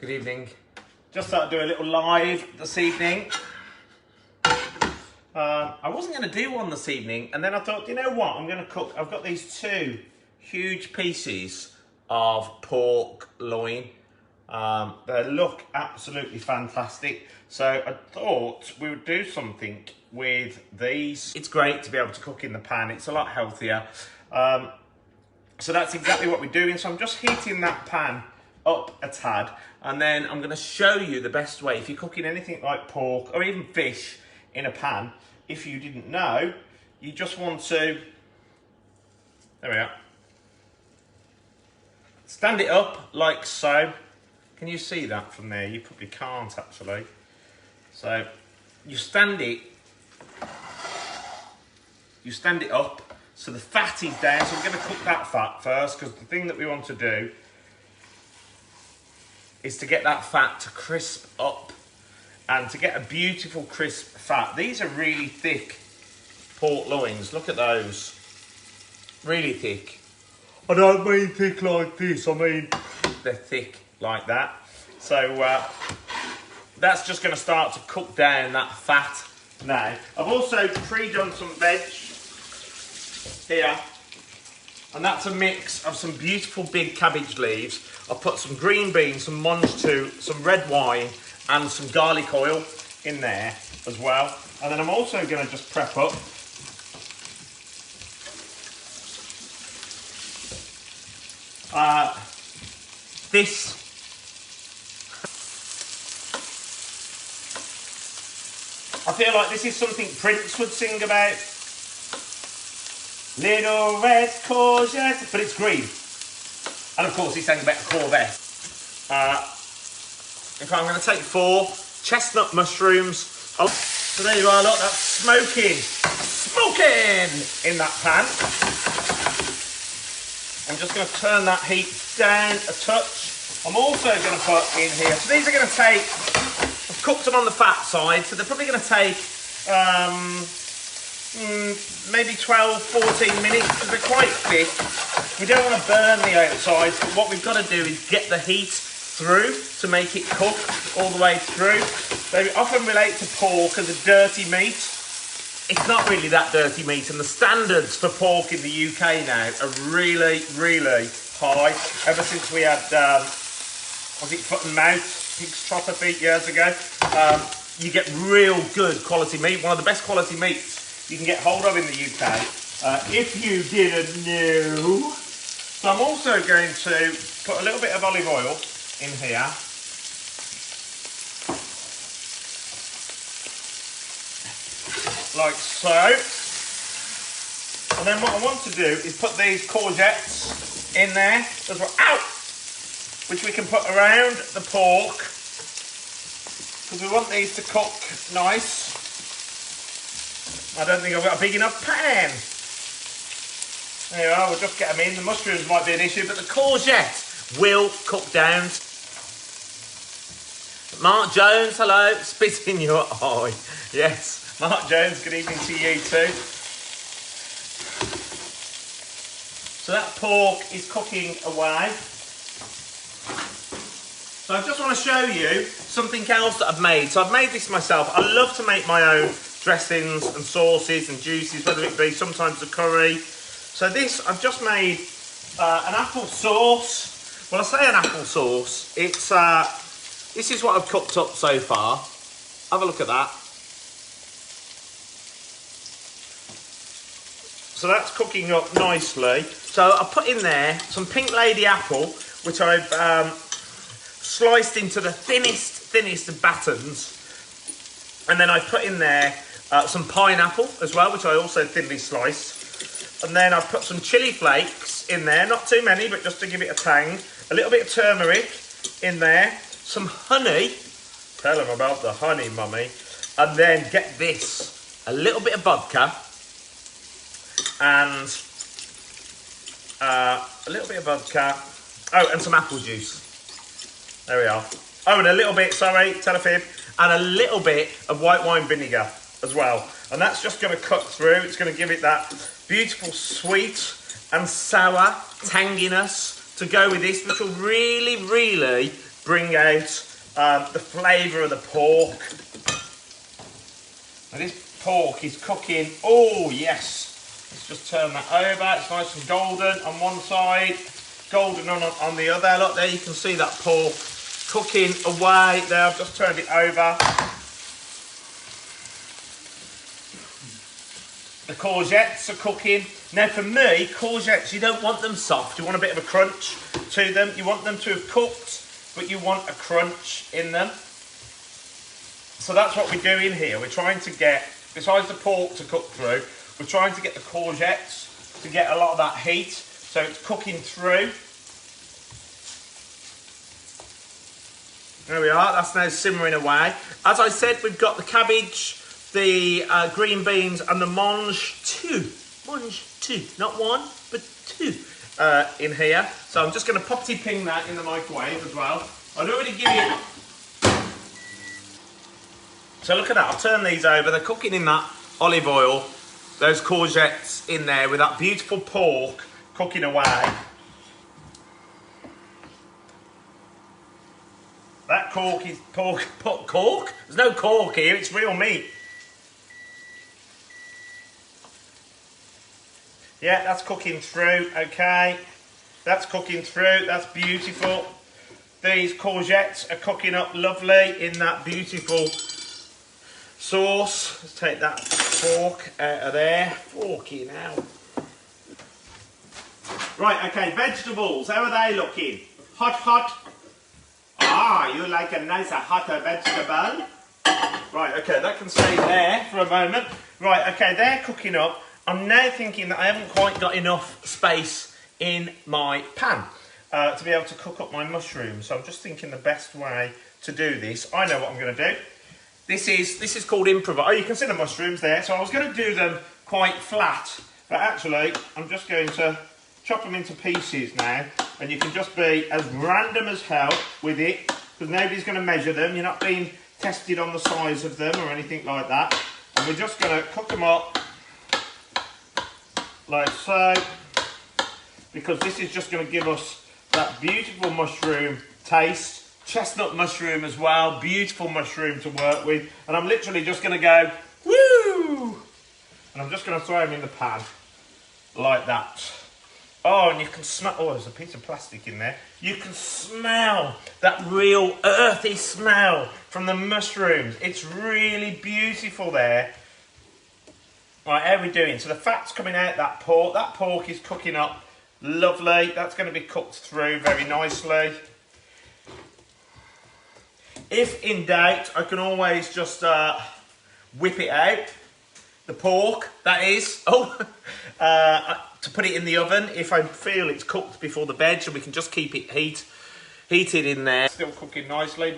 Good evening. Just thought I'd do a little live this evening. I wasn't going to do one this evening, and then I thought, you know what, I'm going to cook. I've got these two huge pieces of pork loin. They look absolutely fantastic. So I thought we would do something with these. It's great to be able to cook in the pan. It's a lot healthier. So that's exactly what we're doing. So I'm just heating that pan up a tad, and then I'm going to show you the best way if you're cooking anything like pork or even fish in a pan. If you didn't know, you just want to, there we are, stand it up like so. Can you see that from there? You probably can't actually. So you stand it up so the fat is down. So we're going to cook that fat first, because the thing that we want to do is to get that fat to crisp up and to get a beautiful crisp fat. These are really thick pork loins. Look at those. Really thick. I don't mean thick like this. I mean they're thick like that. So that's just going to start to cook down that fat now. I've also pre-done some veg here. And that's a mix of some beautiful big cabbage leaves. I've put some green beans, some mange tout, some red wine, and some garlic oil in there as well. And then I'm also going to just prep up this. I feel like this is something Prince would sing about. Little red courgette, but it's green. And of course he sang about the Corvette. If I'm going to take 4 chestnut mushrooms. Oh, so there you are, look, that's smoking in that pan. I'm just going to turn that heat down a touch. I'm also going to put in here, so these are going to take, I've cooked them on the fat side, so they're probably going to take maybe 12, 14 minutes, because they're quite thick. We don't want to burn the outside, but what we've got to do is get the heat through to make it cook all the way through. They often relate to pork as a dirty meat. It's not really that dirty meat, and the standards for pork in the UK now are really, really high. Ever since we had, was it foot and mouth, pig's trotter feet years ago, you get real good quality meat, one of the best quality meats you can get hold of in the UK, if you didn't know. So I'm also going to put a little bit of olive oil in here. Like so. And then what I want to do is put these courgettes in there as well. Ow! Which we can put around the pork, because we want these to cook nice. I don't think I've got a big enough pan. There you are, we'll just get them in. The mushrooms might be an issue, but the courgette will cook down. Mark Jones, hello, spit in your eye. Yes, Mark Jones, good evening to you too. So that pork is cooking away. So I just want to show you something else that I've made. So I've made this myself. I love to make my own dressings and sauces and juices, whether it be sometimes a curry. So this, I've just made an apple sauce. Well, I say an apple sauce. It's this is what I've cooked up so far. Have a look at that. So that's cooking up nicely. So I put in there some pink lady apple, which I've sliced into the thinnest of battens. And then I put in there some pineapple as well, which I also thinly sliced. And then I put some chili flakes in there, not too many, but just to give it a tang. A little bit of turmeric in there, some honey. Tell them about the honey, mummy. And then get this, a little bit of vodka and a little bit of vodka. Oh, and some apple juice. There we are. Oh, and a little bit, sorry, tell a fib, and a little bit of white wine vinegar as well. And that's just going to cut through. It's going to give it that beautiful sweet and sour tanginess to go with this, which will really, really bring out the flavour of the pork. Now this pork is cooking. Oh yes, let's just turn that over. It's nice and golden on one side, golden on the other. Look there, you can see that pork cooking away there. I've just turned it over. The courgettes are cooking. Now for me, courgettes, you don't want them soft. You want a bit of a crunch to them. You want them to have cooked, but you want a crunch in them. So that's what we're doing here. We're trying to get, besides the pork to cook through, we're trying to get the courgettes to get a lot of that heat. So it's cooking through. There we are, that's now simmering away. As I said, we've got the cabbage, the green beans and the mange two, not one, but two in here. So I'm just going to poppy ping that in the microwave as well. I'd already give it. So look at that, I've turned these over. They're cooking in that olive oil. Those courgettes in there with that beautiful pork cooking away. That cork is cork? There's no cork here, it's real meat. Yeah, that's cooking through, okay. That's cooking through, that's beautiful. These courgettes are cooking up lovely in that beautiful sauce. Let's take that fork out of there. Forky now. Right, okay, vegetables, how are they looking? Hot. Ah, you like a nice hotter vegetable? Right, okay, that can stay there for a moment. Right, okay, they're cooking up. I'm now thinking that I haven't quite got enough space in my pan to be able to cook up my mushrooms. So I'm just thinking the best way to do this. I know what I'm going to do. This is called improvise. Oh, you can see the mushrooms there. So I was going to do them quite flat, but actually I'm just going to chop them into pieces now, and you can just be as random as hell with it, because nobody's going to measure them. You're not being tested on the size of them or anything like that. And we're just going to cook them up like so, because this is just going to give us that beautiful mushroom taste. Chestnut mushroom as well, beautiful mushroom to work with. And I'm literally just going to go, woo! And I'm just going to throw them in the pan like that. Oh, and you can smell, oh, there's a piece of plastic in there. You can smell that real earthy smell from the mushrooms. It's really beautiful there. Right, how are we doing? So the fat's coming out that pork. That pork is cooking up lovely. That's going to be cooked through very nicely. If in doubt, I can always just whip it out. The pork, that is. Oh, to put it in the oven if I feel it's cooked before the veg, and we can just keep it heated in there. Still cooking nicely,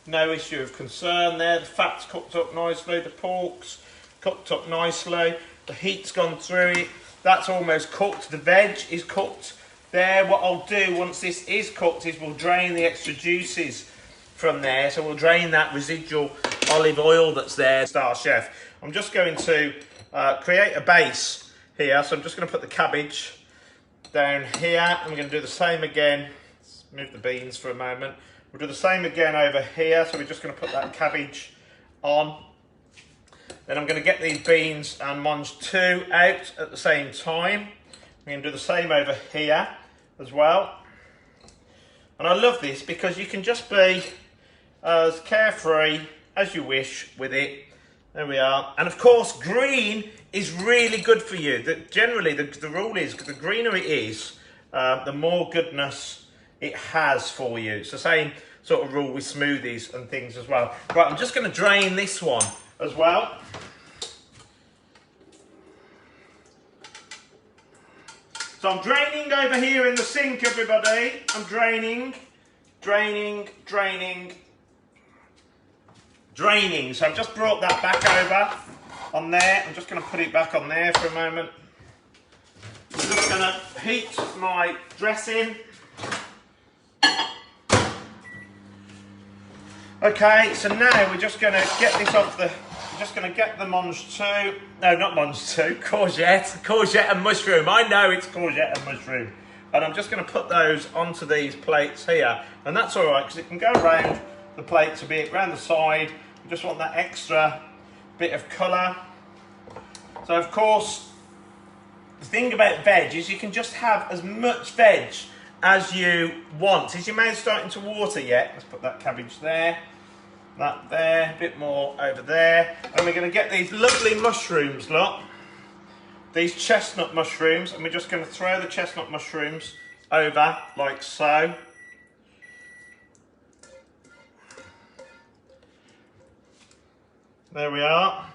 no issue of concern there. The fat's cooked up nicely, the pork's cooked up nicely, the heat's gone through it. That's almost cooked. The veg is cooked there. What I'll do once this is cooked is we'll drain the extra juices from there. So we'll drain that residual olive oil that's there. Star Chef. I'm just going to create a base here. So I'm just going to put the cabbage down here. And we're going to do the same again. Let's move the beans for a moment. We'll do the same again over here. So we're just going to put that cabbage on. Then I'm going to get these beans and mange two out at the same time. We're going to do the same over here as well. And I love this because you can just be as carefree as you wish with it. There we are. And of course, green is really good for you. Generally, the rule is the greener it is, the more goodness it has for you. It's the same sort of rule with smoothies and things as well. Right, I'm just going to drain this one as well. So I'm draining over here in the sink, everybody. I'm draining. So I've just brought that back over on there. I'm just going to put it back on there for a moment. I'm just going to heat my dressing. Okay, so now we're just going to get this off the... We're just going to get the mange two. No, not mange two. Courgette and mushroom. I know it's courgette and mushroom. And I'm just going to put those onto these plates here. And that's all right, because it can go around the plates a bit, around the side. You just want that extra bit of colour. So of course, the thing about veg is you can just have as much veg as you want. Is your mouth starting to water yet? Let's put that cabbage there, that there, a bit more over there. And we're going to get these lovely mushrooms, look. These chestnut mushrooms, and we're just going to throw the chestnut mushrooms over like so. There we are.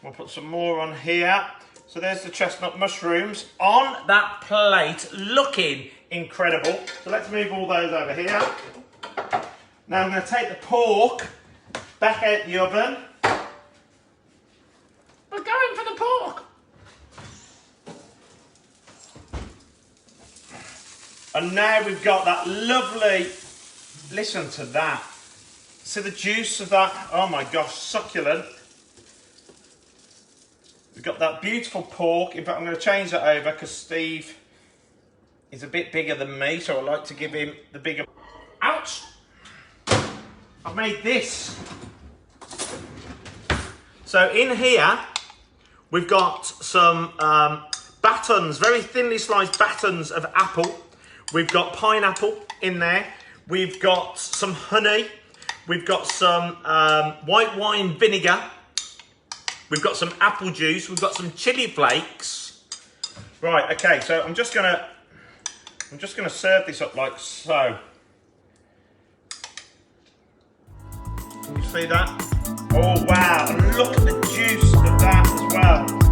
We'll put some more on here. So there's the chestnut mushrooms on that plate, looking incredible. So let's move all those over here. Now I'm going to take the pork back out the oven. We're going for the pork. And now we've got that lovely, listen to that. See the juice of that? Oh my gosh, succulent. We've got that beautiful pork. In fact, I'm going to change that over because Steve is a bit bigger than me, so I like to give him the bigger. Ouch! I've made this. So in here, we've got some batons, very thinly sliced batons of apple. We've got pineapple in there. We've got some honey. We've got some white wine vinegar. We've got some apple juice. We've got some chili flakes. Right, okay, so I'm just gonna serve this up like so. Can you see that? Oh wow, and look at the juice of that as well.